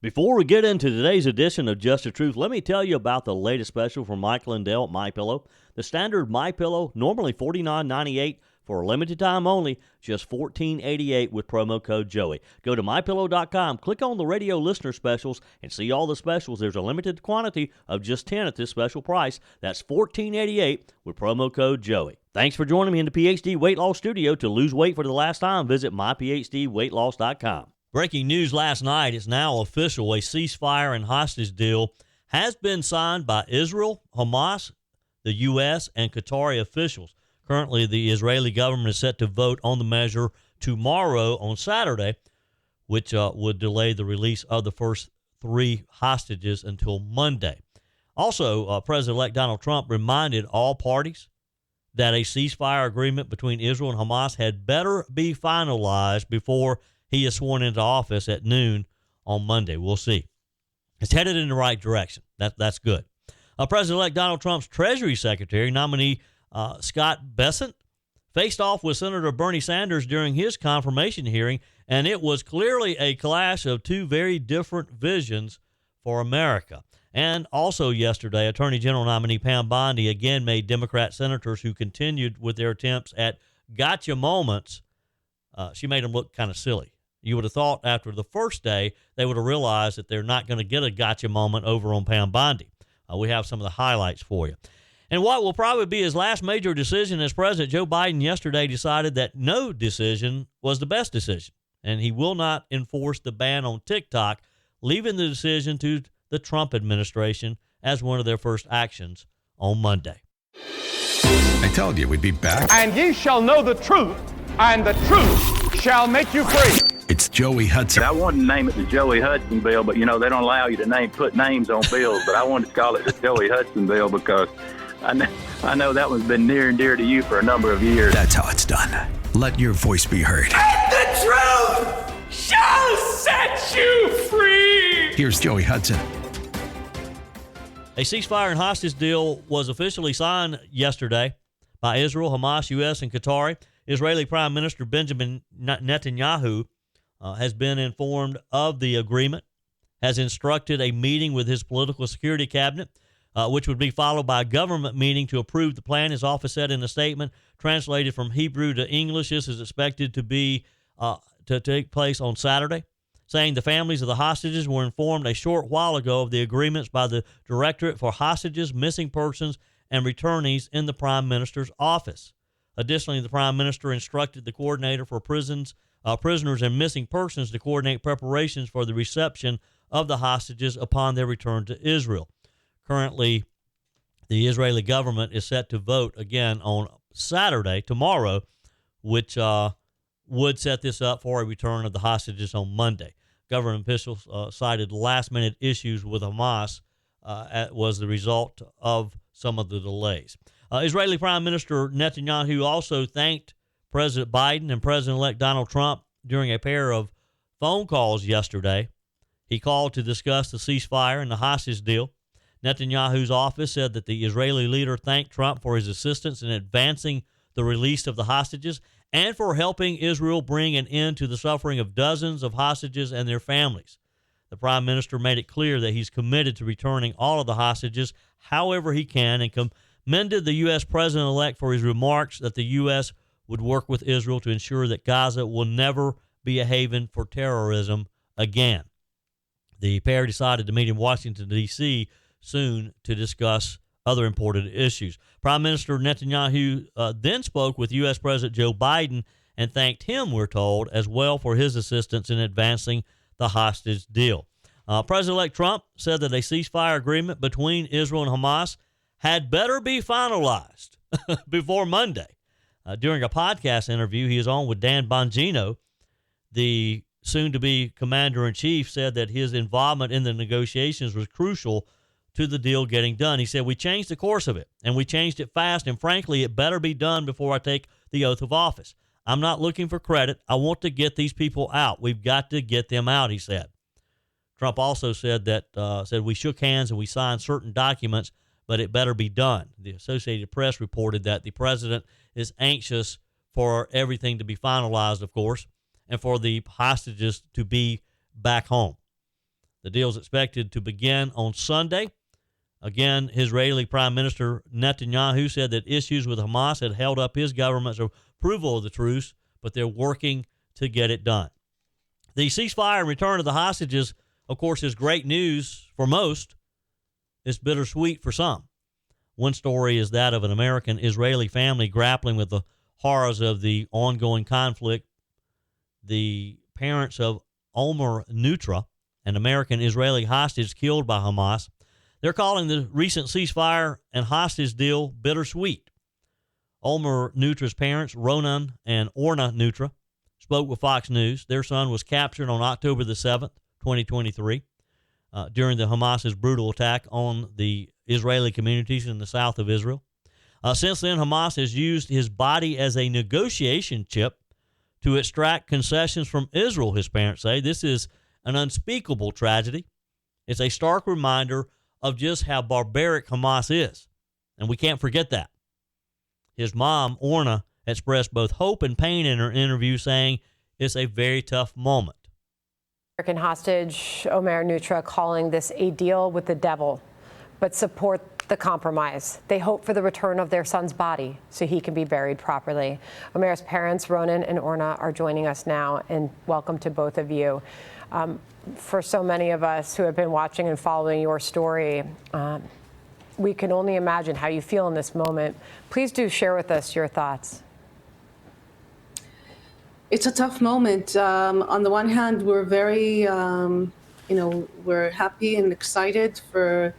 Before we get into today's edition of Just the Truth, let me tell you about the latest special from Mike Lindell at MyPillow. The standard MyPillow, normally $49.98 for a limited time only, just $14.88 with promo code Joey. Go to MyPillow.com, click on the radio listener specials, and see all the specials. There's a limited quantity of just 10 at this special price. That's $14.88 with promo code Joey. Thanks for joining me in the PhD Weight Loss Studio. To lose weight for the last time, visit myphdweightloss.com. Breaking news last night, it's now official. A ceasefire and hostage deal has been signed by Israel, Hamas, the U.S., and Qatari officials. Currently, the Israeli government is set to vote on the measure tomorrow on Saturday, which would delay the release of the first 3 hostages until Monday. Also, President-elect Donald Trump reminded all parties that a ceasefire agreement between Israel and Hamas had better be finalized before he is sworn into office at noon on Monday. We'll see. It's headed in the right direction. That's good. President-elect Donald Trump's Treasury Secretary, nominee Scott Bessent, faced off with Senator Bernie Sanders during his confirmation hearing, and it was clearly a clash of 2 very different visions for America. And also yesterday, Attorney General nominee Pam Bondi again made Democrat senators who continued with their attempts at gotcha moments. She made them look kind of silly. You would have thought after the first day they would have realized that they're not going to get a gotcha moment over on Pam Bondi. We have some of the highlights for you. And what will probably be his last major decision as president, Joe Biden yesterday decided that no decision was the best decision, and he will not enforce the ban on TikTok, leaving the decision to the Trump administration as one of their first actions on Monday. I told you we'd be back. And ye shall know the truth, and the truth shall make you free. It's Joey Hudson. I wanted to name it the Joey Hudson bill, but, they don't allow you to put names on bills. But I wanted to call it the Joey Hudson bill because I know that one's been near and dear to you for a number of years. That's how it's done. Let your voice be heard. And the truth shall set you free. Here's Joey Hudson. A ceasefire and hostage deal was officially signed yesterday by Israel, Hamas, U.S., and Qatari. Israeli Prime Minister Benjamin Netanyahu has been informed of the agreement, has instructed a meeting with his political security cabinet, which would be followed by a government meeting to approve the plan. His office said in a statement translated from Hebrew to English, this is expected to be to take place on Saturday, saying the families of the hostages were informed a short while ago of the agreements by the Directorate for Hostages, Missing Persons, and Returnees in the Prime Minister's office. Additionally, the Prime Minister instructed the coordinator for prisoners and missing persons to coordinate preparations for the reception of the hostages upon their return to Israel. Currently, the Israeli government is set to vote again on Saturday, tomorrow, which would set this up for a return of the hostages on Monday. Government officials cited last-minute issues with Hamas was the result of some of the delays. Israeli Prime Minister Netanyahu also thanked President Biden and President-elect Donald Trump during a pair of phone calls yesterday. He called to discuss the ceasefire and the hostage deal. Netanyahu's office said that the Israeli leader thanked Trump for his assistance in advancing the release of the hostages and for helping Israel bring an end to the suffering of dozens of hostages and their families. The prime minister made it clear that he's committed to returning all of the hostages however he can and commended the U.S. president-elect for his remarks that the U.S. would work with Israel to ensure that Gaza will never be a haven for terrorism again. The pair decided to meet in Washington, D.C. soon to discuss other important issues. Prime Minister Netanyahu then spoke with U.S. President Joe Biden and thanked him, we're told, as well for his assistance in advancing the hostage deal. President-elect Trump said that a ceasefire agreement between Israel and Hamas had better be finalized before Monday. During a podcast interview he is on with Dan Bongino, the soon-to-be commander-in-chief said that his involvement in the negotiations was crucial to the deal getting done. He said, we changed the course of it, and we changed it fast, and frankly, it better be done before I take the oath of office. I'm not looking for credit. I want to get these people out. We've got to get them out, he said. Trump also said that we shook hands and we signed certain documents, but it better be done. The Associated Press reported that the president is anxious for everything to be finalized, of course, and for the hostages to be back home. The deal is expected to begin on Sunday. Again, Israeli Prime Minister Netanyahu said that issues with Hamas had held up his government's approval of the truce, but they're working to get it done. The ceasefire and return of the hostages, of course, is great news for most. It's bittersweet for some. One story is that of an American-Israeli family grappling with the horrors of the ongoing conflict. The parents of Omer Nutra, an American-Israeli hostage killed by Hamas, they're calling the recent ceasefire and hostage deal bittersweet. Omer Nutra's parents, Ronan and Orna Nutra, spoke with Fox News. Their son was captured on October the 7th, 2023, during the Hamas's brutal attack on the Israeli communities in the south of Israel. Since then, Hamas has used his body as a negotiation chip to extract concessions from Israel, his parents say. This is an unspeakable tragedy. It's a stark reminder of just how barbaric Hamas is, and we can't forget that. His mom, Orna, expressed both hope and pain in her interview, saying it's a very tough moment. American hostage Omer Nutra calling this a deal with the devil, but support the compromise. They hope for the return of their son's body so he can be buried properly. Omer's parents, Ronan and Orna, are joining us now, and welcome to both of you. For so many of us who have been watching and following your story, we can only imagine how you feel in this moment. Please do share with us your thoughts. It's a tough moment. On the one hand, we're very, we're happy and excited for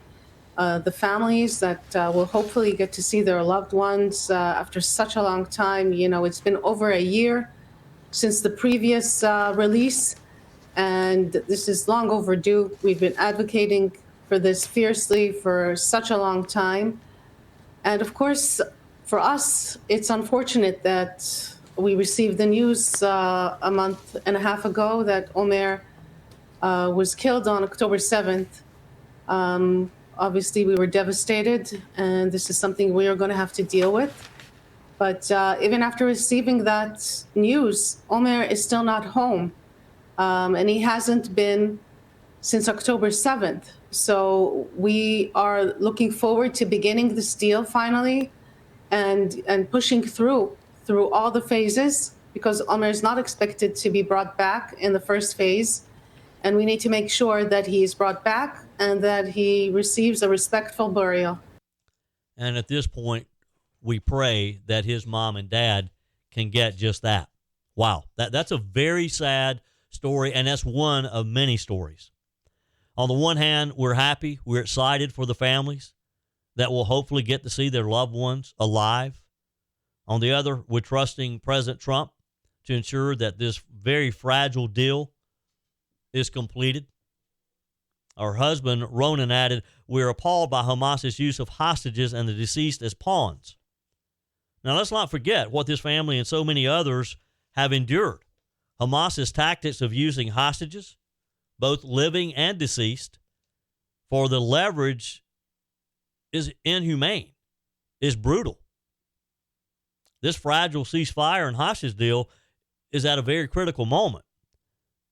the families that will hopefully get to see their loved ones after such a long time. You know, it's been over a year since the previous release, and this is long overdue. We've been advocating for this fiercely for such a long time. And of course, for us, it's unfortunate that we received the news a month and a half ago that Omer was killed on October 7th. Obviously, we were devastated, and this is something we are going to have to deal with. But even after receiving that news, Omer is still not home, and he hasn't been since October 7th. So we are looking forward to beginning this deal finally and pushing through all the phases, because Omer is not expected to be brought back in the first phase. And we need to make sure that he is brought back and that he receives a respectful burial. And at this point, we pray that his mom and dad can get just that. Wow, that's a very sad story, and that's one of many stories. On the one hand, we're happy, we're excited for the families that will hopefully get to see their loved ones alive. On the other, we're trusting President Trump to ensure that this very fragile deal is completed. Our husband, Ronan, added, "We're appalled by Hamas's use of hostages and the deceased as pawns." Now, let's not forget what this family and so many others have endured. Hamas's tactics of using hostages, both living and deceased, for the leverage is inhumane, is brutal. This fragile ceasefire and hostage deal is at a very critical moment,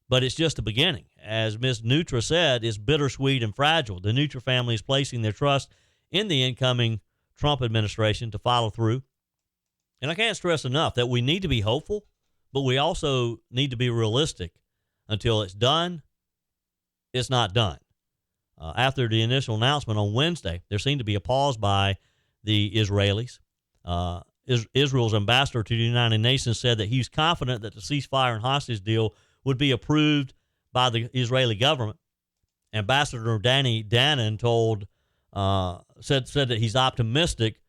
but it's just the beginning. As Ms. Nutra said, it's bittersweet and fragile. The Nutra family is placing their trust in the incoming Trump administration to follow through. And I can't stress enough that we need to be hopeful, but we also need to be realistic. Until it's done, it's not done. After the initial announcement on Wednesday, there seemed to be a pause by the Israelis. Israel's ambassador to the United Nations said that he's confident that the ceasefire and hostage deal would be approved by the Israeli government. Ambassador Danny Danon said that he's optimistic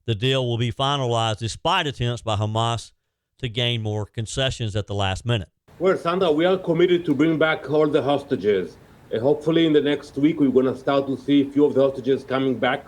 the deal will be finalized despite attempts by Hamas to gain more concessions at the last minute. Well, Sandra, we are committed to bring back all the hostages. Hopefully in the next week, we're going to start to see a few of the hostages coming back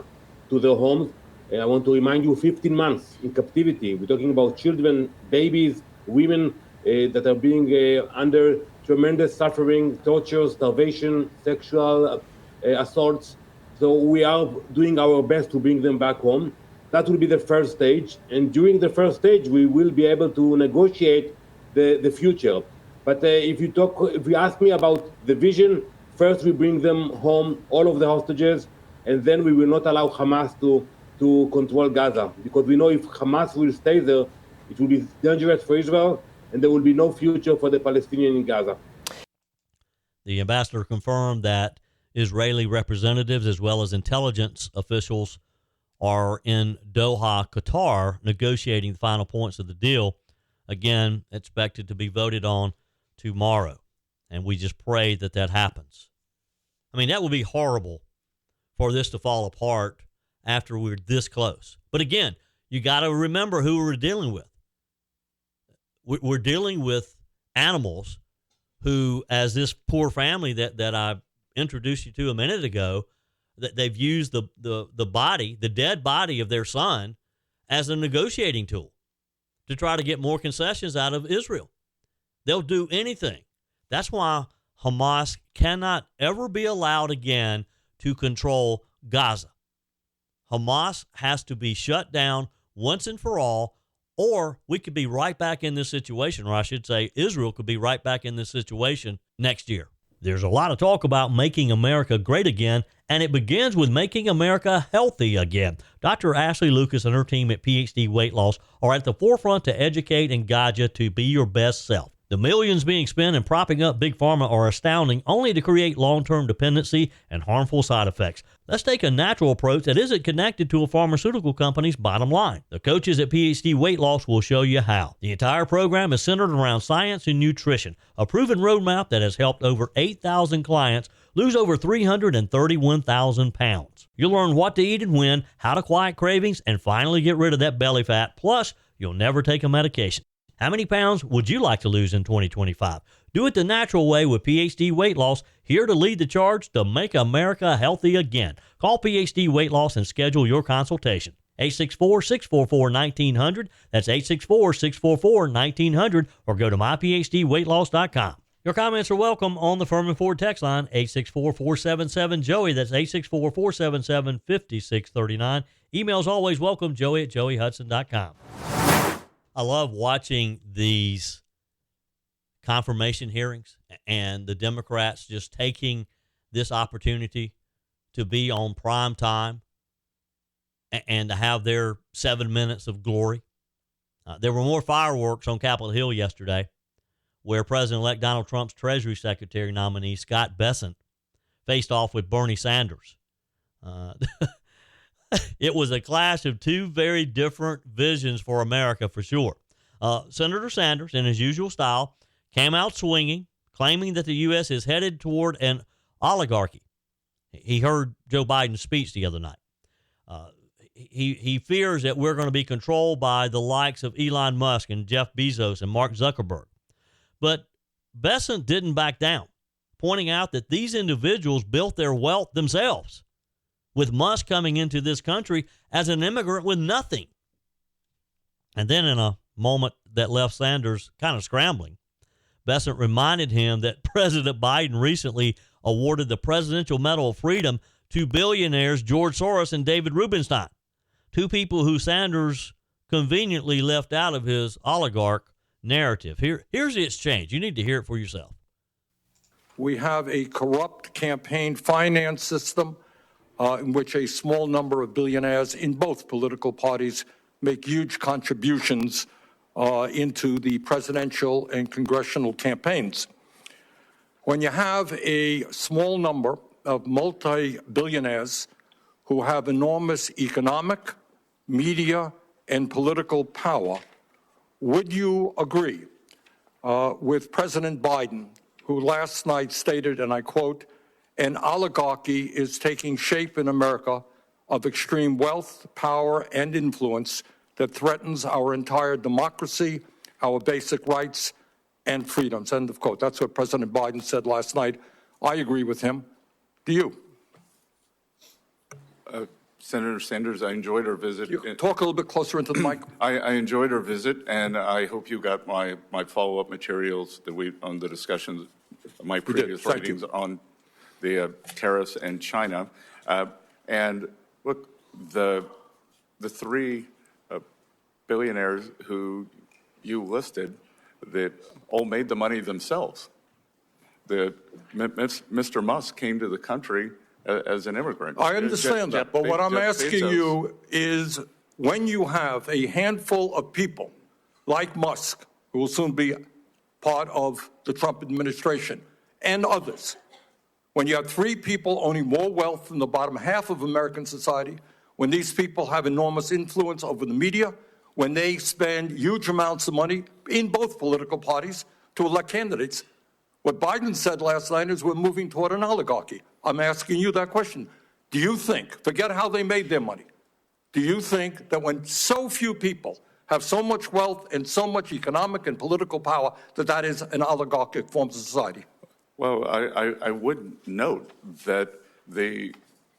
to their homes. I want to remind you, 15 months in captivity. We're talking about children, babies, women that are being under tremendous suffering, torture, starvation, sexual assaults. So we are doing our best to bring them back home. That will be the first stage. And during the first stage, we will be able to negotiate the future. But if you ask me about the vision first we bring them home, all of the hostages, and then we will not allow Hamas to control Gaza, because we know if Hamas will stay there, it will be dangerous for Israel, and there will be no future for the Palestinians in Gaza. The ambassador confirmed that Israeli representatives as well as intelligence officials are in Doha, Qatar, negotiating the final points of the deal. Again, expected to be voted on tomorrow. And we just pray that that happens. I mean, that would be horrible for this to fall apart after we're this close. But again, you got to remember who we're dealing with. We're dealing with animals who, as this poor family that I introduced you to a minute ago, that they've used the body, the dead body of their son, as a negotiating tool to try to get more concessions out of Israel. They'll do anything. That's why Hamas cannot ever be allowed again to control Gaza. Hamas has to be shut down once and for all, or we could be right back in this situation, or I should say Israel could be right back in this situation next year. There's a lot of talk about making America great again, and it begins with making America healthy again. Dr. Ashley Lucas and her team at PhD Weight Loss are at the forefront to educate and guide you to be your best self. The millions being spent in propping up Big Pharma are astounding, only to create long-term dependency and harmful side effects. Let's take a natural approach that isn't connected to a pharmaceutical company's bottom line. The coaches at PhD Weight Loss will show you how. The entire program is centered around science and nutrition, a proven roadmap that has helped over 8,000 clients lose over 331,000 pounds. You'll learn what to eat and when, how to quiet cravings, and finally get rid of that belly fat. Plus, you'll never take a medication. How many pounds would you like to lose in 2025? Do it the natural way with PhD Weight Loss, here to lead the charge to make America healthy again. Call PhD Weight Loss and schedule your consultation. 864-644-1900. That's 864-644-1900, or go to myphdweightloss.com. Your comments are welcome on the Firmin Ford text line, 864-477-JOEY. That's 864-477-5639. Emails always welcome, joey@joeyhudson.com. I love watching these confirmation hearings and the Democrats just taking this opportunity to be on prime time and to have their 7 minutes of glory. There were more fireworks on Capitol Hill yesterday, where President-elect Donald Trump's Treasury Secretary nominee, Scott Bessent, faced off with Bernie Sanders. It was a clash of two very different visions for America, for sure. Senator Sanders, in his usual style, came out swinging, claiming that the U.S. is headed toward an oligarchy. He heard Joe Biden's speech the other night. He fears that we're going to be controlled by the likes of Elon Musk and Jeff Bezos and Mark Zuckerberg. But Bessent didn't back down, pointing out that these individuals built their wealth themselves, with Musk coming into this country as an immigrant with nothing. And then in a moment that left Sanders kind of scrambling, Bessent reminded him that President Biden recently awarded the Presidential Medal of Freedom to billionaires George Soros and David Rubenstein, two people who Sanders conveniently left out of his oligarch narrative. Here's the exchange. You need to hear it for yourself. We have a corrupt campaign finance system in which a small number of billionaires in both political parties make huge contributions into the presidential and congressional campaigns. When you have a small number of multi-billionaires who have enormous economic, media, and political power, would you agree with President Biden, who last night stated, and I quote, "An oligarchy is taking shape in America of extreme wealth, power, and influence that threatens our entire democracy, our basic rights, and freedoms." End of quote. That's what President Biden said last night. I agree with him. Do you? Senator Sanders, I enjoyed our visit. Talk a little bit closer into the mic. I enjoyed our visit, and I hope you got my follow-up materials on the discussions, my previous writings on the tariffs and China. And look, the three billionaires who you listed that all made the money themselves. Mr. Musk came to the country as an immigrant. I understand that, but what I'm asking you is, when you have a handful of people like Musk, who will soon be part of the Trump administration, and others, when you have 3 people owning more wealth than the bottom half of American society, when these people have enormous influence over the media, when they spend huge amounts of money in both political parties to elect candidates, what Biden said last night is we're moving toward an oligarchy. I'm asking you that question. Do you think, forget how they made their money, do you think that when so few people have so much wealth and so much economic and political power, that is an oligarchic form of society? Well, I would note that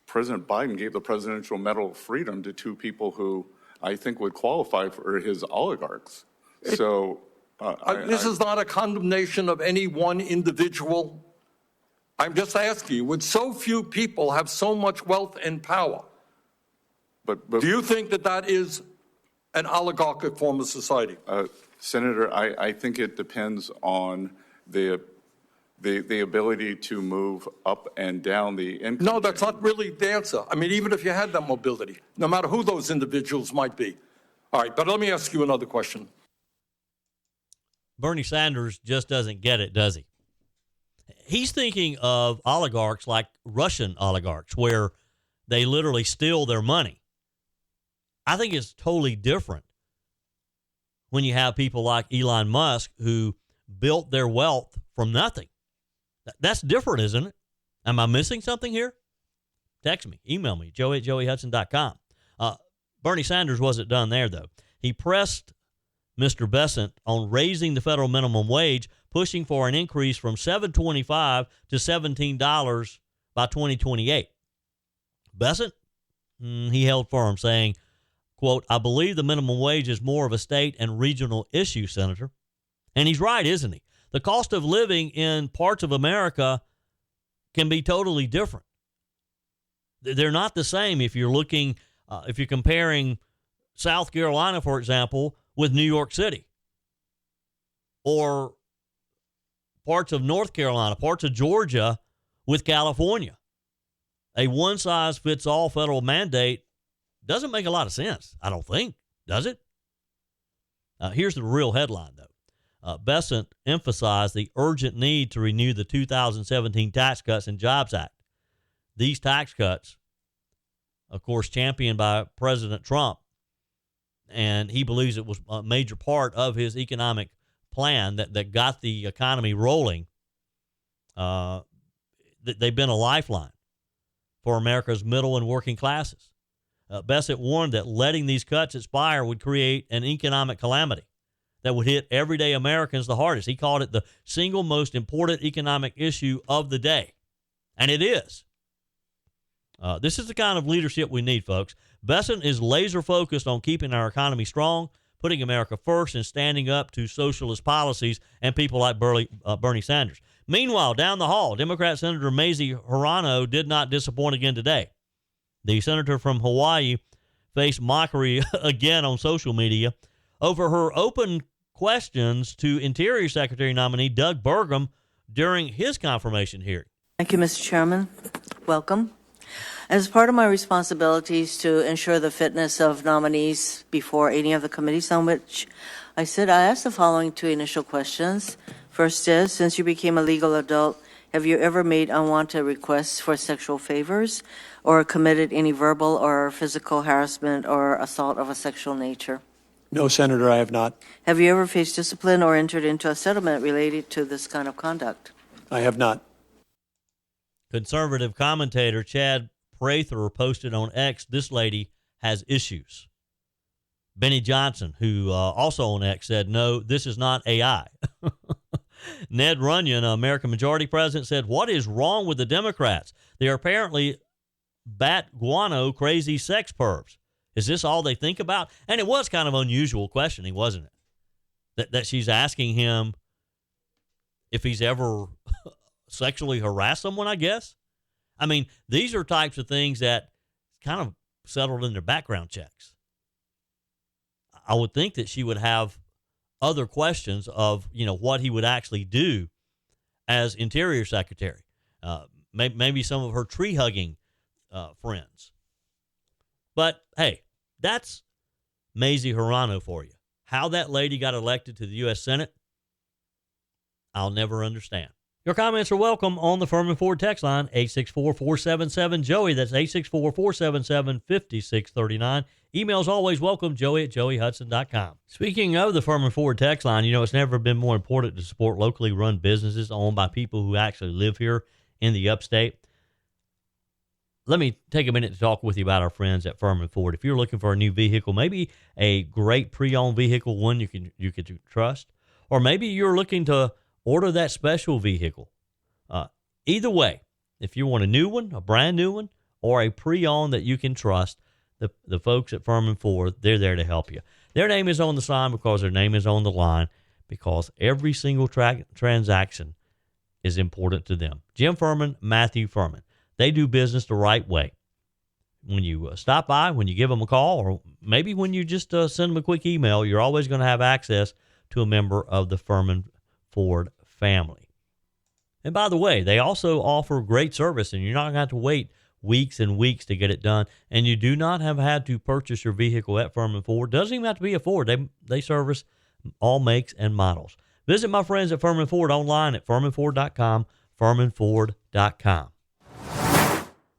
President Biden gave the Presidential Medal of Freedom to 2 people who I think would qualify for his oligarchs. So this is not a condemnation of any one individual. I'm just asking you, would so few people have so much wealth and power? But do you think that is an oligarchic form of society? Senator, I think it depends on the ability to move up and down the income. No, that's not really the answer. I mean, even if you had that mobility, no matter who those individuals might be. All right, but let me ask you another question. Bernie Sanders just doesn't get it, does he? He's thinking of oligarchs like Russian oligarchs, where they literally steal their money. I think it's totally different when you have people like Elon Musk who built their wealth from nothing. That's different, isn't it? Am I missing something here? Text me, email me, joe@joeyhudson.com. Bernie Sanders wasn't done there, though. He pressed Mr. Bessent on raising the federal minimum wage, pushing for an increase from $7.25 to $17 by 2028. Bessent, he held firm, saying, quote, "I believe the minimum wage is more of a state and regional issue, Senator." And he's right, isn't he? The cost of living in parts of America can be totally different. They're not the same if you're looking, if you're comparing South Carolina, for example, with New York City, or parts of North Carolina, parts of Georgia with California. A one-size-fits-all federal mandate doesn't make a lot of sense, I don't think, does it? Here's the real headline, though. Bessent emphasized the urgent need to renew the 2017 Tax Cuts and Jobs Act. These tax cuts, of course, championed by President Trump, and he believes it was a major part of his economic plan that got the economy rolling. They've been a lifeline for America's middle and working classes. Bessent warned that letting these cuts expire would create an economic calamity that would hit everyday Americans the hardest. He called it the single most important economic issue of the day. And it is. This is the kind of leadership we need, folks. Bessent is laser focused on keeping our economy strong, putting America first, and standing up to socialist policies and people like Bernie Sanders. Meanwhile, down the hall, Democrat Senator Mazie Hirono did not disappoint again today. The senator from Hawaii faced mockery again on social media over her open questions to Interior Secretary nominee Doug Burgum during his confirmation hearing. Thank you, Mr. Chairman. Welcome. As part of my responsibilities to ensure the fitness of nominees before any of the committees on which I sit, I asked the following 2 initial questions. First is, since you became a legal adult, have you ever made unwanted requests for sexual favors or committed any verbal or physical harassment or assault of a sexual nature? No, Senator, I have not. Have you ever faced discipline or entered into a settlement related to this kind of conduct? I have not. Conservative commentator Chad Prather posted on X, "This lady has issues." Benny Johnson, who also on X, said, "No, this is not AI." Ned Runyon, American Majority President, said, "What is wrong with the Democrats? They are apparently bat guano crazy sex pervs. Is this all they think about?" And it was kind of unusual questioning, wasn't it? That she's asking him if he's ever sexually harassed someone, I guess. I mean, these are types of things that kind of settled in their background checks. I would think that she would have other questions of, what he would actually do as Interior Secretary. Maybe some of her tree-hugging friends. But, hey, that's Mazie Hirono for you. How that lady got elected to the U.S. Senate, I'll never understand. Your comments are welcome on the Firmin Ford text line, 864-477-JOEY. That's 864-477-5639. Emails always welcome, joey@joeyhudson.com. Speaking of the Firmin Ford text line, it's never been more important to support locally run businesses owned by people who actually live here in the upstate. Let me take a minute to talk with you about our friends at Firmin Ford. If you're looking for a new vehicle, maybe a great pre-owned vehicle, one you can trust, or maybe you're looking to order that special vehicle. Either way, if you want a new one, a brand new one, or a pre-owned that you can trust, the folks at Firmin Ford, they're there to help you. Their name is on the sign because their name is on the line, because every single transaction is important to them. Jim Firmin, Matthew Firmin. They do business the right way. When you stop by, when you give them a call, or maybe when you just send them a quick email, you're always going to have access to a member of the Firmin Ford family. And by the way, they also offer great service, and you're not going to have to wait weeks and weeks to get it done. And you do not have had to purchase your vehicle at Firmin Ford. Doesn't even have to be a Ford. They service all makes and models. Visit my friends at Firmin Ford online at firminford.com, firminford.com.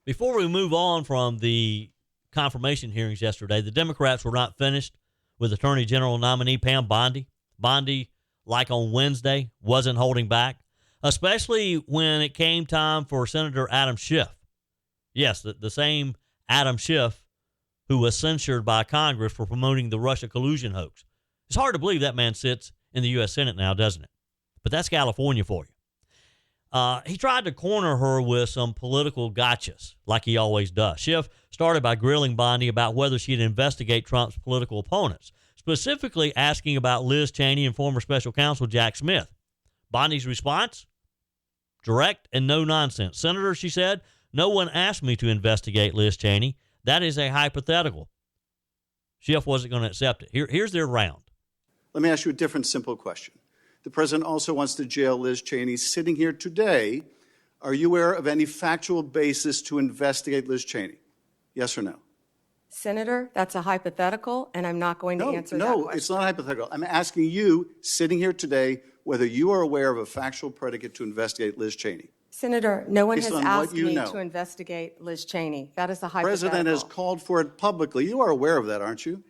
Before we move on from the confirmation hearings yesterday, the Democrats were not finished with Attorney General nominee Pam Bondi. Bondi, like on Wednesday, wasn't holding back, especially when it came time for Senator Adam Schiff. Yes, the same Adam Schiff who was censured by Congress for promoting the Russia collusion hoax. It's hard to believe that man sits in the U.S. Senate now, doesn't it? But that's California for you. He tried to corner her with some political gotchas, like he always does. Schiff started by grilling Bondi about whether she'd investigate Trump's political opponents, specifically asking about Liz Cheney and former special counsel Jack Smith. Bondi's response? Direct and no nonsense. Senator, she said, no one asked me to investigate Liz Cheney. That is a hypothetical. Schiff wasn't going to accept it. Here's their round. Let me ask you a different, simple question. The president also wants to jail Liz Cheney. Sitting here today, are you aware of any factual basis to investigate Liz Cheney? Yes or no? Senator, that's a hypothetical, and I'm not going to answer that question. No, it's not hypothetical. I'm asking you, sitting here today, whether you are aware of a factual predicate to investigate Liz Cheney. Senator, no one has asked me know. to investigate Liz Cheney. That is a hypothetical. The president has called for it publicly. You are aware of that, aren't you?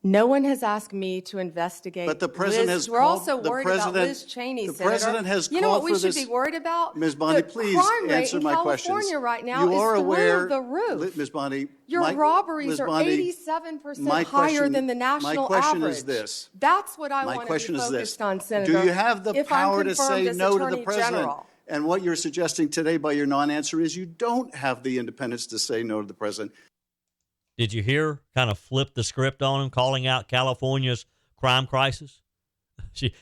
No one has asked me to investigate. But the president has We're called, also worried about Liz Cheney, the Senator. president has You know called what we for should this. be worried about? Ms. Bondi, please answer my questions. California right now you are is aware, through the roof. Ms. Bondi, Your robberies are 87% higher than the national average. My question is this. That's what I want to be focused on, Senator. Do you have the power to say no to the president? General. And what you're suggesting today by your non-answer is you don't have the independence to say no to the president. Did you hear kind of flip the script on him, calling out California's crime crisis? She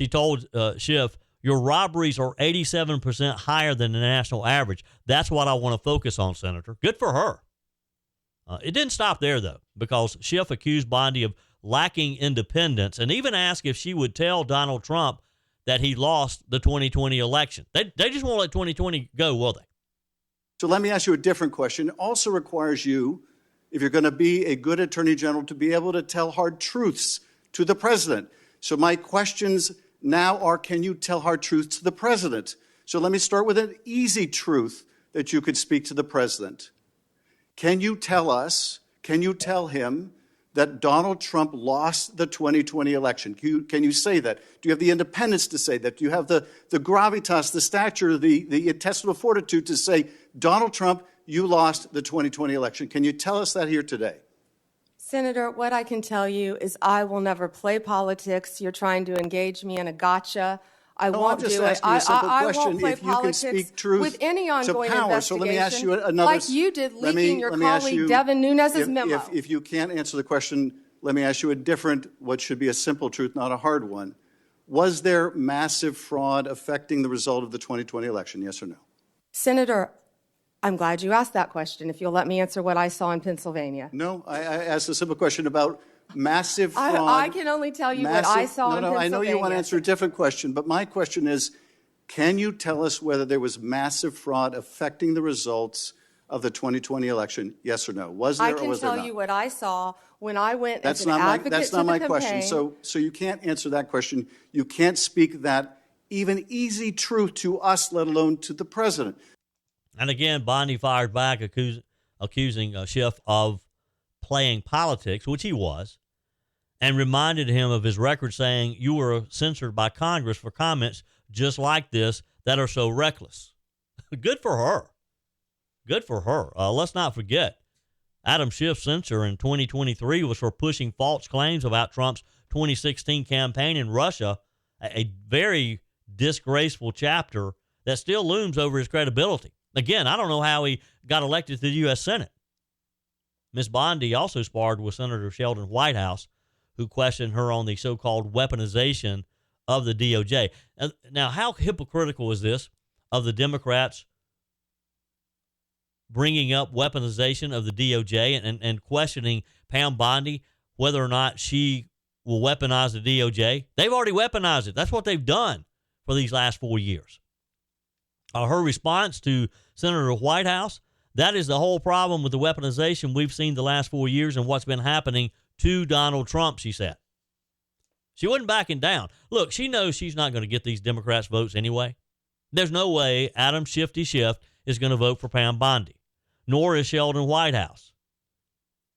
told Schiff, your robberies are 87% higher than the national average. That's what I want to focus on, Senator. Good for her. It didn't stop there, though, because Schiff accused Bondi of lacking independence and even asked if she would tell Donald Trump that he lost the 2020 election. They just won't let 2020 go, will they? So let me ask you a different question. It also requires you, if you're going to be a good attorney general, to be able to tell hard truths to the president. So my questions now are, can you tell hard truths to the president? So let me start with an easy truth that you could speak to the president. Can you tell him that Donald Trump lost the 2020 election? Can you say that? Do you have the independence to say that? Do you have the gravitas, the stature, the intestinal fortitude to say, Donald Trump, you lost the 2020 election? Can you tell us that here today? Senator, what I can tell you is I will never play politics. You're trying to engage me in a gotcha. I won't do it. I won't play politics with any ongoing investigation, so let me ask you another, like you did leaking your colleague Devin Nunes's memo. If you can't answer the question, let me ask you a different, what should be a simple truth, not a hard one. Was there massive fraud affecting the result of the 2020 election, yes or no? Senator, I'm glad you asked that question, if you'll let me answer what I saw in Pennsylvania. No, I asked a simple question about massive fraud. I can only tell you what I saw in Pennsylvania. I know you want to answer a different question, but my question is, Can you tell us whether there was massive fraud affecting the results of the 2020 election? Yes or no? Was there or was there not? I can tell you what I saw when I went as an advocate to the campaign. That's not my question. So you can't answer that question. You can't speak that even easy truth to us, let alone to the president. And again, Bondi fired back, accusing Schiff of playing politics, which he was, and reminded him of his record, saying, you were censored by Congress for comments just like this that are so reckless. Good for her. Good for her. Let's not forget, Adam Schiff's censure in 2023 was for pushing false claims about Trump's 2016 campaign in Russia, a very disgraceful chapter that still looms over his credibility. Again, I don't know how he got elected to the U.S. Senate. Ms. Bondi also sparred with Senator Sheldon Whitehouse, who questioned her on the so-called weaponization of the DOJ. Now, how hypocritical is this of the Democrats bringing up weaponization of the DOJ and questioning Pam Bondi whether or not she will weaponize the DOJ? They've already weaponized it. That's what they've done for these last 4 years. Her response to Senator Whitehouse, that is the whole problem with the weaponization we've seen the last 4 years and what's been happening to Donald Trump, she said. She wasn't backing down. Look, she knows she's not going to get these Democrats' votes anyway. There's no way Adam Shifty Schiff is going to vote for Pam Bondi, nor is Sheldon Whitehouse.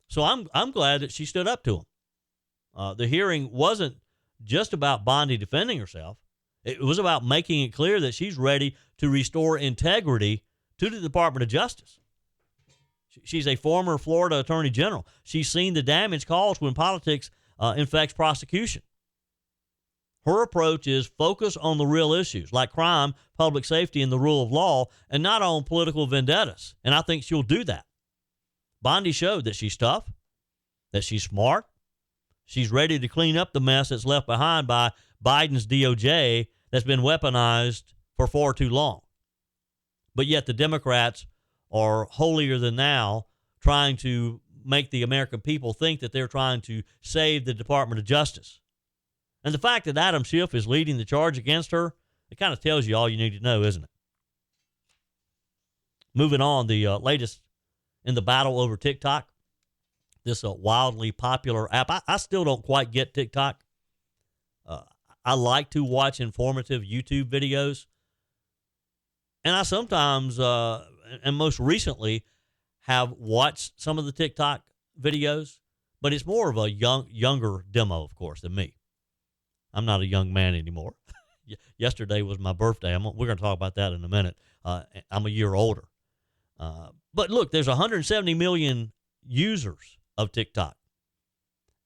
So I'm glad that she stood up to him. The hearing wasn't just about Bondi defending herself. It was about making it clear that she's ready to restore integrity to the Department of Justice. She's a former Florida Attorney General. She's seen the damage caused when politics infects prosecution. Her approach is focus on the real issues like crime, public safety, and the rule of law, and not on political vendettas. And I think she'll do that. Bondi showed that she's tough, that she's smart. She's ready to clean up the mess that's left behind by Biden's DOJ that's been weaponized for far too long. But yet the Democrats are holier than thou, trying to make the American people think that they're trying to save the Department of Justice. And the fact that Adam Schiff is leading the charge against her, it kind of tells you all you need to know, isn't it? Moving on, the latest in the battle over TikTok, this wildly popular app. I still don't quite get TikTok. I like to watch informative YouTube videos. And I sometimes, and most recently, have watched some of the TikTok videos, but it's more of a younger demo, of course, than me. I'm not a young man anymore. Yesterday was my birthday. We're going to talk about that in a minute. I'm a year older. But look, there's 170 million users of TikTok.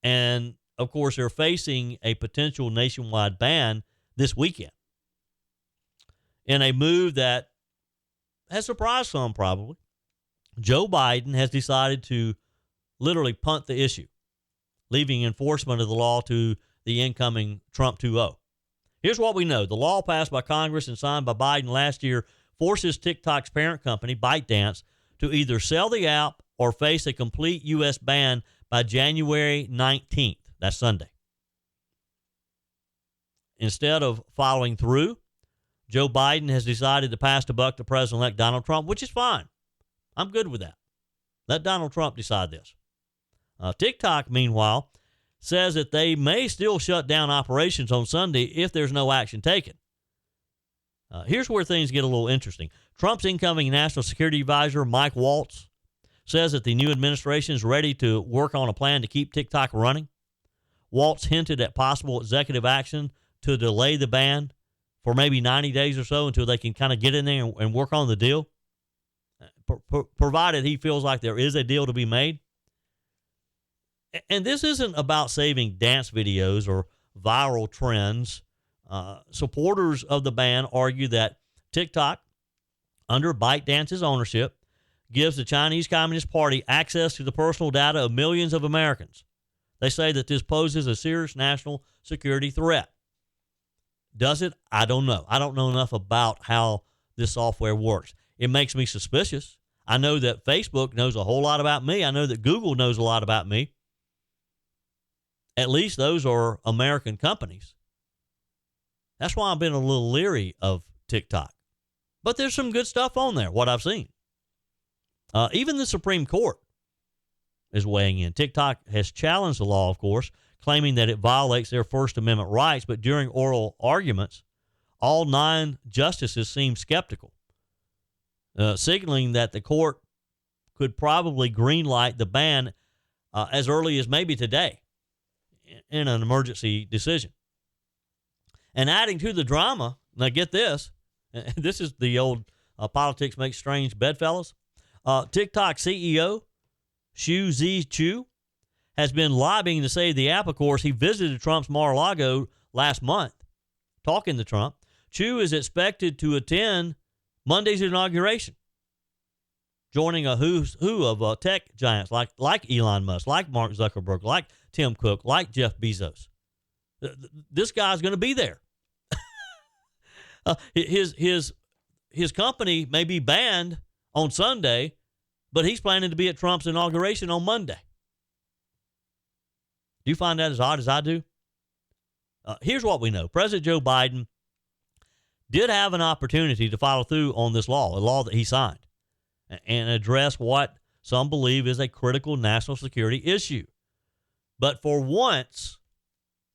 And, of course, they're facing a potential nationwide ban this weekend in a move that has surprised some probably. Joe Biden has decided to literally punt the issue, leaving enforcement of the law to the incoming Trump 2.0. Here's what we know. The law passed by Congress and signed by Biden last year forces TikTok's parent company, ByteDance, to either sell the app or face a complete U.S. ban by January 19th. That's Sunday. Instead of following through, Joe Biden has decided to pass the buck to President-elect Donald Trump, which is fine. I'm good with that. Let Donald Trump decide this. TikTok, meanwhile, says that they may still shut down operations on Sunday if there's no action taken. Here's where things get a little interesting. Trump's incoming National Security Advisor, Mike Waltz, says that the new administration is ready to work on a plan to keep TikTok running. Waltz hinted at possible executive action to delay the ban for maybe 90 days or so until they can kind of get in there and work on the deal, provided he feels like there is a deal to be made. And this isn't about saving dance videos or viral trends. Supporters of the ban argue that TikTok, under ByteDance's ownership, gives the Chinese Communist Party access to the personal data of millions of Americans. They say that this poses a serious national security threat. Does it? I don't know. I don't know enough about how this software works. It makes me suspicious. I know that Facebook knows a whole lot about me. I know that Google knows a lot about me. At least those are American companies. That's why I've been a little leery of TikTok. But there's some good stuff on there, what I've seen. Even the Supreme Court is weighing in. TikTok has challenged the law, of course, claiming that it violates their First Amendment rights. But during oral arguments, all 9 justices seemed skeptical, signaling that the court could probably greenlight the ban as early as maybe today in an emergency decision. And adding to the drama, now get this, this is the old politics makes strange bedfellows. TikTok CEO Xu Zhi has been lobbying to save the app. Of course, he visited Trump's Mar-a-Lago last month, talking to Trump. Xu is expected to attend Monday's inauguration, joining a who's who of tech giants like Elon Musk, like Mark Zuckerberg, like Tim Cook, like Jeff Bezos. This guy's going to be there. His company may be banned on Sunday, but he's planning to be at Trump's inauguration on Monday. Do you find that as odd as I do? Here's what we know. President Joe Biden did have an opportunity to follow through on this law, a law that he signed, and address what some believe is a critical national security issue. But for once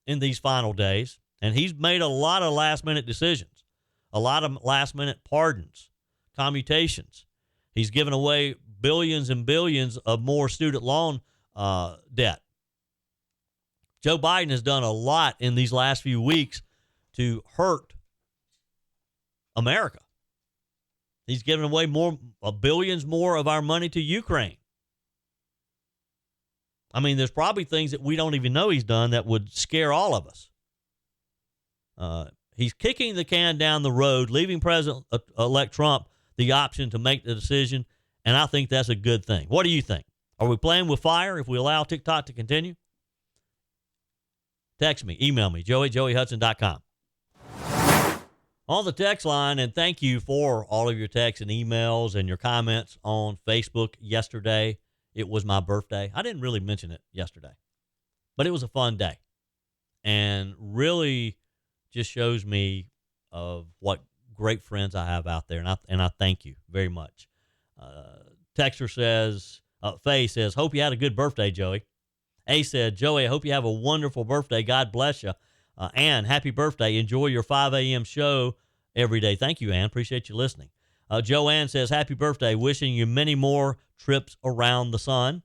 in these final days, and he's made a lot of last-minute decisions, a lot of last-minute pardons, commutations. He's given away billions and billions of more student loan debt. Joe Biden has done a lot in these last few weeks to hurt America. He's given away billions more of our money to Ukraine. I mean, there's probably things that we don't even know he's done that would scare all of us. He's kicking the can down the road, leaving President-elect Trump the option to make the decision, and I think that's a good thing. What do you think? Are we playing with fire if we allow TikTok to continue? Text me, email me, joey@joeyhudson.com. On the text line, and thank you for all of your texts and emails and your comments on Facebook yesterday. It was my birthday. I didn't really mention it yesterday, but it was a fun day and really just shows me of what great friends I have out there, and I thank you very much. Texter says, Faye says, hope you had a good birthday, Joey. A said, Joey, I hope you have a wonderful birthday. God bless you. Ann, happy birthday. Enjoy your 5 a.m. show every day. Thank you, Ann. Appreciate you listening. Joanne says, happy birthday. Wishing you many more trips around the sun.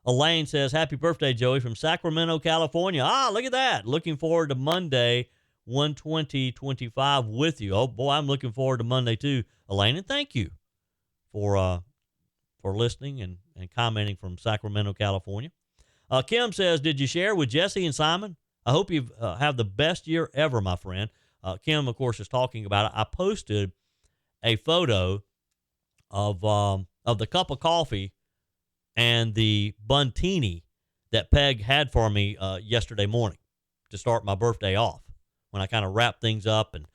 Elaine says, happy birthday, Joey, from Sacramento, California. Look at that. Looking forward to Monday, 1/20/25 with you. Oh, boy, I'm looking forward to Monday, too, Elaine. And thank you for listening and commenting from Sacramento, California. Kim says, did you share with Jesse and Simon? I hope you have the best year ever, my friend. Kim, of course, is talking about it. I posted a photo of the cup of coffee and the buntini that Peg had for me yesterday morning to start my birthday off when I kind of wrapped things up, and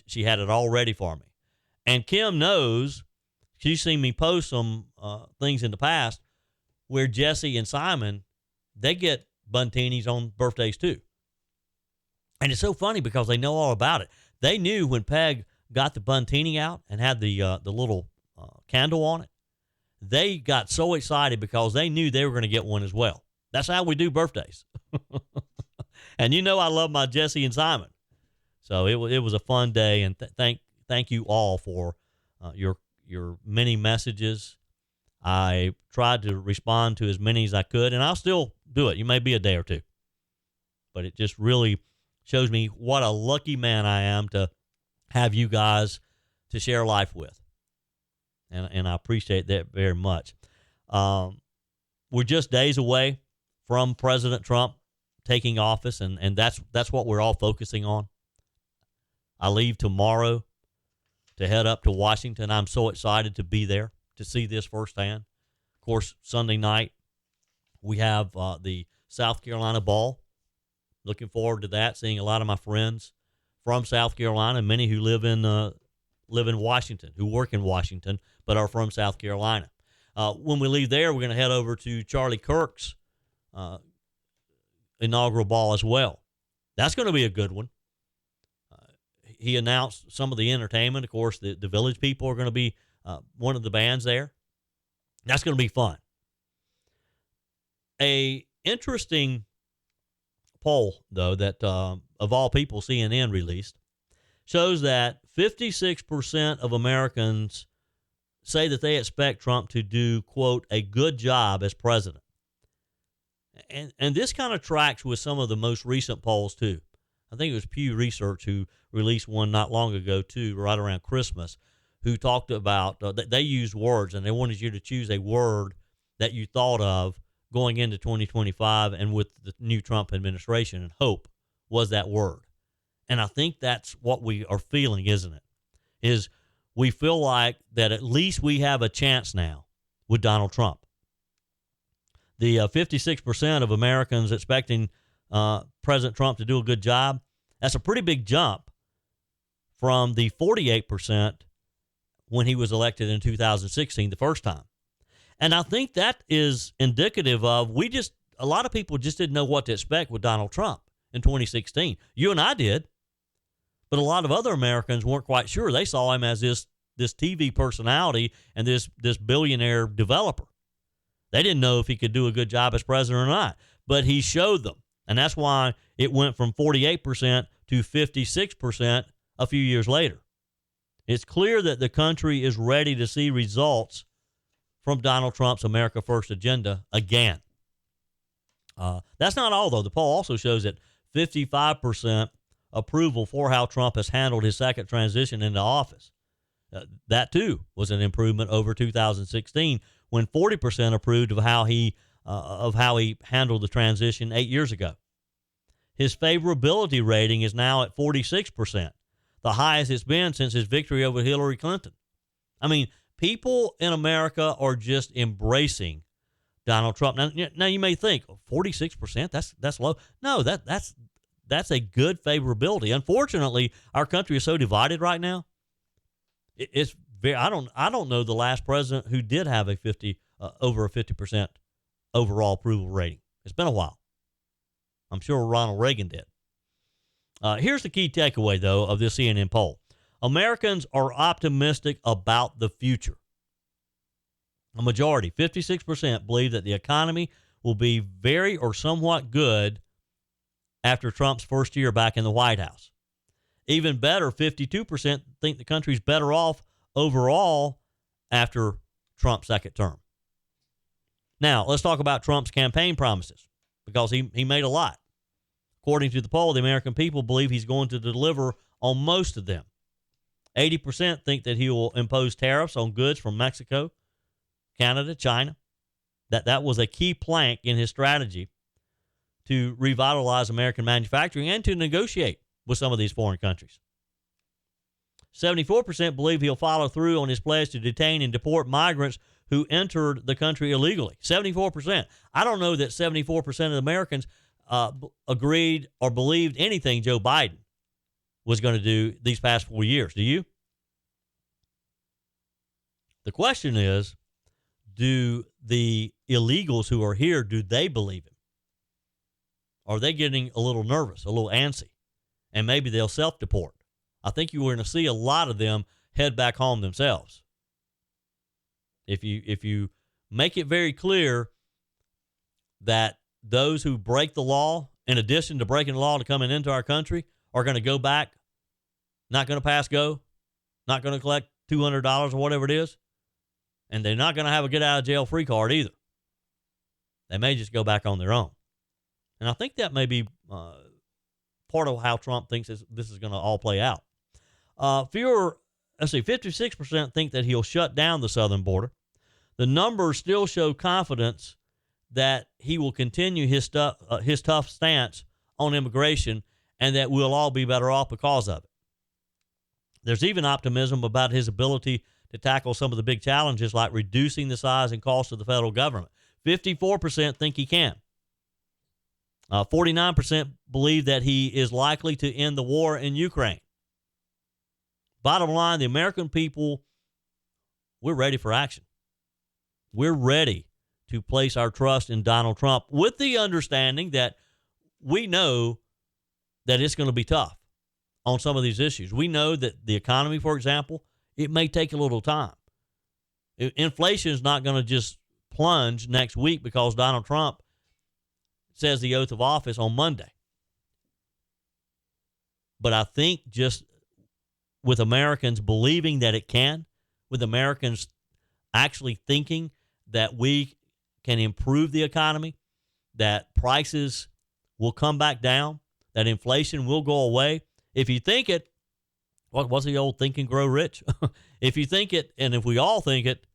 she had it all ready for me. And Kim knows, she's seen me post some things in the past where Jesse and Simon, they get buntinis on birthdays too. And it's so funny because they know all about it. They knew when Peg got the buntini out and had the little candle on it, they got so excited because they knew they were going to get one as well. That's how we do birthdays. And you know I love my Jesse and Simon. So it was a fun day, and thank you all for your many messages. I tried to respond to as many as I could, and I'll still do it. You may be a day or two. But it just really shows me what a lucky man I am to have you guys to share life with. And I appreciate that very much. We're just days away from President Trump taking office, and that's what we're all focusing on. I leave tomorrow to head up to Washington. I'm so excited to be there to see this firsthand. Of course, Sunday night, we have the South Carolina Ball. Looking forward to that, seeing a lot of my friends from South Carolina, many who live in Washington, who work in Washington, but are from South Carolina. When we leave there, we're going to head over to Charlie Kirk's inaugural ball as well. That's going to be a good one. he announced some of the entertainment. Of course, the Village People are going to be one of the bands there. That's going to be fun. A interesting poll, though, that of all people CNN released, shows that 56% of Americans say that they expect Trump to do, quote, a good job as president. And this kind of tracks with some of the most recent polls, too. I think it was Pew Research who released one not long ago, too, right around Christmas, who talked about, they used words, and they wanted you to choose a word that you thought of going into 2025 and with the new Trump administration, and hope was that word. And I think that's what we are feeling, isn't it? Is we feel like that at least we have a chance now with Donald Trump. The 56% of Americans expecting President Trump to do a good job, that's a pretty big jump from the 48% when he was elected in 2016 the first time. And I think that is indicative of a lot of people just didn't know what to expect with Donald Trump in 2016. You and I did. But a lot of other Americans weren't quite sure. They saw him as this TV personality and this billionaire developer. They didn't know if he could do a good job as president or not. But he showed them. And that's why it went from 48% to 56% a few years later. It's clear that the country is ready to see results from Donald Trump's America First agenda again. That's not all, though. The poll also shows that 55% approval for how Trump has handled his second transition into office. That, too, was an improvement over 2016, when 40% approved of how he handled the transition 8 years ago. His favorability rating is now at 46%, the highest it's been since his victory over Hillary Clinton. I mean, people in America are just embracing Donald Trump. Now you may think 46%, that's low. No, that's a good favorability. Unfortunately, our country is so divided right now. It's very. I don't know the last president who did have over a 50% overall approval rating. It's been a while. I'm sure Ronald Reagan did. Here's the key takeaway, though, of this CNN poll. Americans are optimistic about the future. A majority, 56%, believe that the economy will be very or somewhat good after Trump's first year back in the White House. Even better, 52% think the country's better off overall after Trump's second term. Now, let's talk about Trump's campaign promises, because he made a lot. According to the poll, the American people believe he's going to deliver on most of them. 80% think that he will impose tariffs on goods from Mexico, Canada, China. That was a key plank in his strategy to revitalize American manufacturing and to negotiate with some of these foreign countries. 74% believe he'll follow through on his pledge to detain and deport migrants who entered the country illegally. 74%. I don't know that 74% of Americans agreed or believed anything Joe Biden was going to do these past 4 years. Do you? The question is, do the illegals who are here, do they believe him? Are they getting a little nervous, a little antsy? And maybe they'll self-deport. I think you're going to see a lot of them head back home themselves. If you make it very clear that those who break the law, in addition to breaking the law to coming into our country, are going to go back, not going to pass go, not going to collect $200 or whatever it is, and they're not going to have a get-out-of-jail-free card either. They may just go back on their own. And I think that may be part of how Trump thinks this is going to all play out. 56% think that he'll shut down the southern border. The numbers still show confidence that he will continue his tough stance on immigration and that we'll all be better off because of it. There's even optimism about his ability to tackle some of the big challenges like reducing the size and cost of the federal government. 54% think he can. 49% believe that he is likely to end the war in Ukraine. Bottom line, the American people, we're ready for action. We're ready to place our trust in Donald Trump with the understanding that we know that it's going to be tough. on some of these issues. We know that the economy, for example, it may take a little time. Inflation is not going to just plunge next week because Donald Trump says the oath of office on Monday. But I think just with Americans believing that it can, with Americans actually thinking that we can improve the economy, that prices will come back down, that inflation will go away. If you think it, what's the old think and grow rich? If you think it, and if we all think it,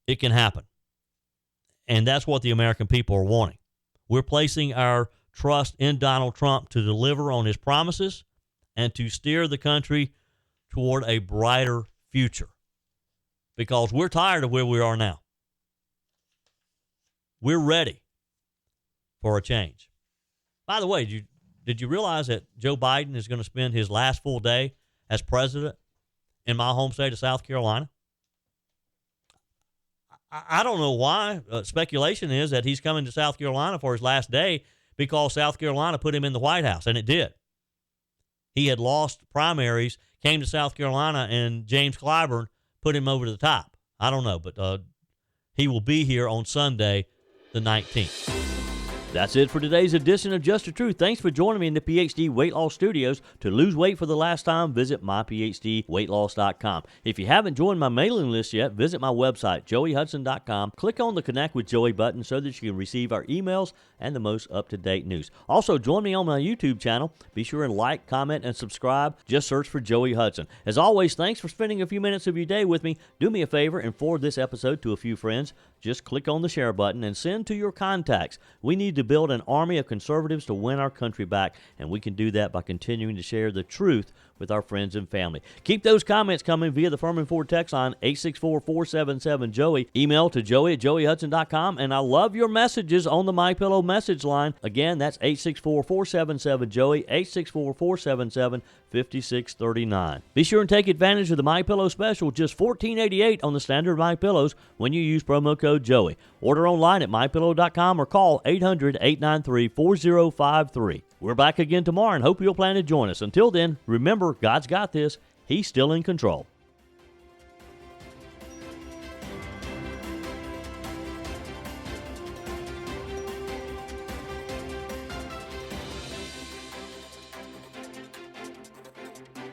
it can happen. And that's what the American people are wanting. We're placing our trust in Donald Trump to deliver on his promises and to steer the country toward a brighter future. Because we're tired of where we are now. We're ready for a change. By the way, did you realize that Joe Biden is going to spend his last full day as president in my home state of South Carolina? I don't know why. Speculation is that he's coming to South Carolina for his last day because South Carolina put him in the White House, and it did. He had lost primaries, came to South Carolina, and James Clyburn put him over the top. I don't know, but he will be here on Sunday, the 19th. That's it for today's edition of Just the Truth. Thanks for joining me in the PhD Weight Loss Studios. To lose weight for the last time, visit myphdweightloss.com. If you haven't joined my mailing list yet, visit my website, joeyhudson.com. Click on the Connect with Joey button so that you can receive our emails and the most up-to-date news. Also, join me on my YouTube channel. Be sure and like, comment, and subscribe. Just search for Joey Hudson. As always, thanks for spending a few minutes of your day with me. Do me a favor and forward this episode to a few friends. Just click on the share button and send to your contacts. We need to build an army of conservatives to win our country back, and we can do that by continuing to share the truth with our friends and family. Keep those comments coming via the Firmin Ford text line 864-477-JOEY. Email to joey@joeyhudson.com, and I love your messages on the MyPillow message line. Again, that's 864-477-JOEY, 864-477-5639. Be sure and take advantage of the MyPillow special, just $14.88 on the standard MyPillows when you use promo code Joey. Order online at mypillow.com or call 800-893-4053. We're back again tomorrow and hope you'll plan to join us. Until then, remember, God's got this. He's still in control.